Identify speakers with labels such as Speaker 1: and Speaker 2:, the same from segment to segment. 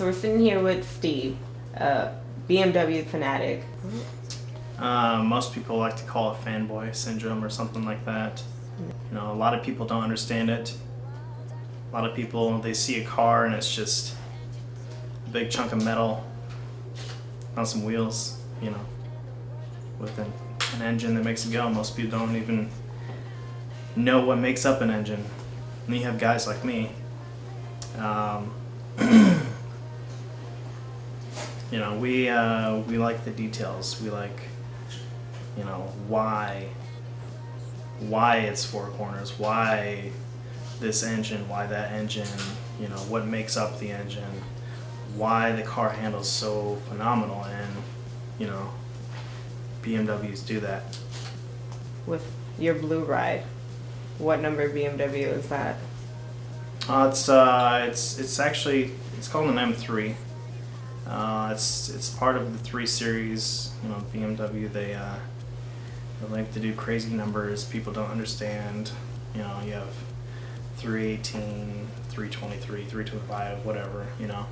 Speaker 1: we're sitting here with Steve, BMW fanatic.
Speaker 2: Most people like to call it fanboy syndrome or something like that. You know, a lot of people don't understand it. A lot of people, they see a car and it's just a big chunk of metal on some wheels, you know, with an engine that makes it go. Most people don't even know what makes up an engine. And you have guys like me, you know, we like the details. We like, you know, why it's four corners, why this engine, why that engine, you know, what makes up the engine, why the car handles so phenomenal, and, you know, BMWs do that.
Speaker 1: With your blue ride, what number BMW is that?
Speaker 2: It's actually, it's called an M3. It's part of the 3 Series. You know, BMW, they like to do crazy numbers people don't understand. You know, you have 318, 323, 325, whatever, you know.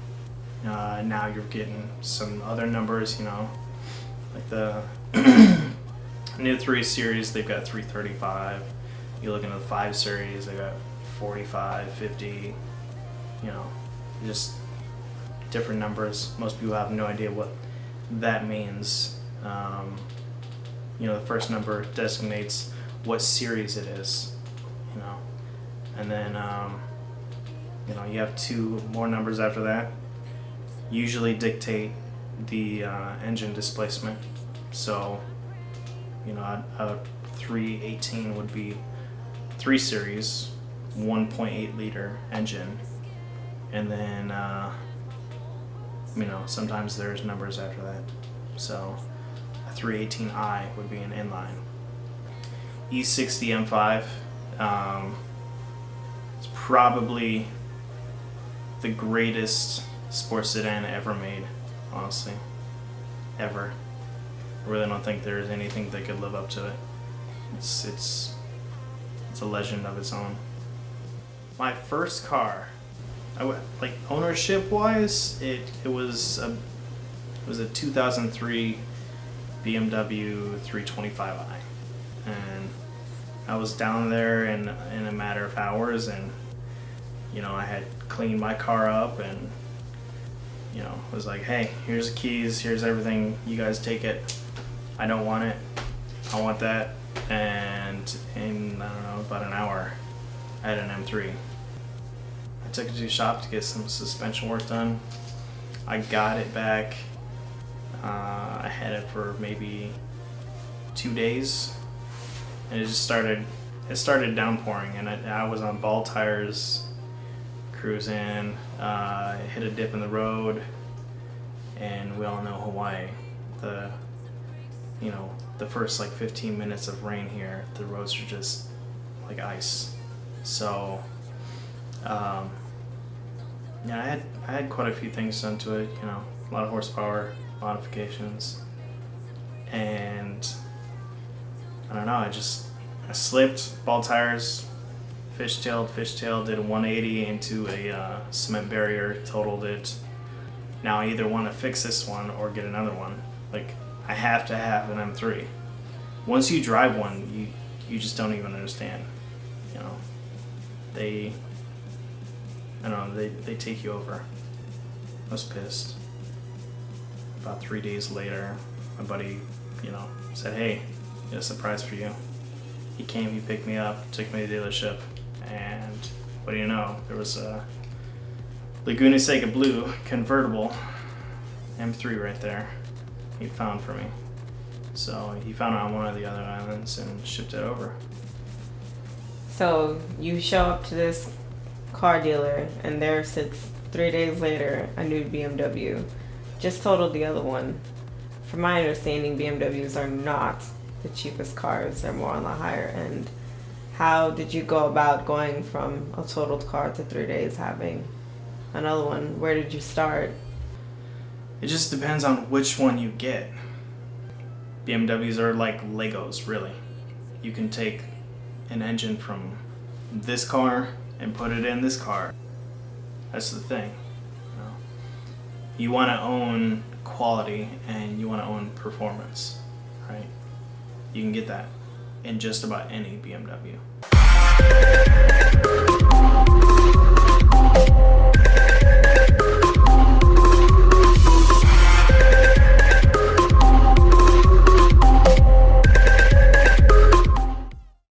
Speaker 2: Now you're getting some other numbers, you know, like the new 3 Series, they've got 335. You look into the 5 Series, they got 45, 50, you know, just different numbers. Most people have no idea what that means. You know, the first number designates what series it is, you know, and then, you know, you have 2 more numbers after that, usually dictate the engine displacement. So, you know, a 318 would be 3 Series, 1.8 liter engine, and then, you know, sometimes there's numbers after that. So a 318i would be an inline. E60 M5, it's probably the greatest sports sedan ever made, honestly, ever. I really don't think there's anything that could live up to it. It's a legend of its own. My first car, like ownership wise, it was a 2003 BMW 325i, and I was down there in a matter of hours, and you know, I had cleaned my car up, and you know, was like, hey, here's the keys, here's everything, you guys take it. I don't want it, I want that. And in, I don't know, about an hour, I had an M3. I took it to the shop to get some suspension work done. I got it back. I had it for maybe 2 days, and it started downpouring, and I was on ball tires, cruising, hit a dip in the road, and we all know Hawaii. You know, the first like 15 minutes of rain here, the roads are just like ice. So, yeah, I had quite a few things done to it, you know, a lot of horsepower modifications, and I don't know, I slipped, ball tires, fishtailed, did a 180 into a cement barrier, totaled it. Now I either want to fix this one or get another one. Like, I have to have an M3. Once you drive one, you just don't even understand, you know. They take you over. I was pissed. About 3 days later, my buddy, you know, said, hey, I got a surprise for you. He came, he picked me up, took me to the dealership, and what do you know, there was a Laguna Seca Blue convertible M3 right there he found for me. So he found it on one of the other islands and shipped it over.
Speaker 1: So you show up to this car dealer, and there sits 3 days later a new BMW. Just totaled the other one. From my understanding, BMWs are not the cheapest cars. They're more on the higher end. How did you go about going from a totaled car to 3 days having another one? Where did you start?
Speaker 2: It just depends on which one you get. BMWs are like Legos, really. You can take an engine from this car and put it in this car. That's the thing. You know? you want to own quality and you want to own performance, right? You can get that in just about any BMW.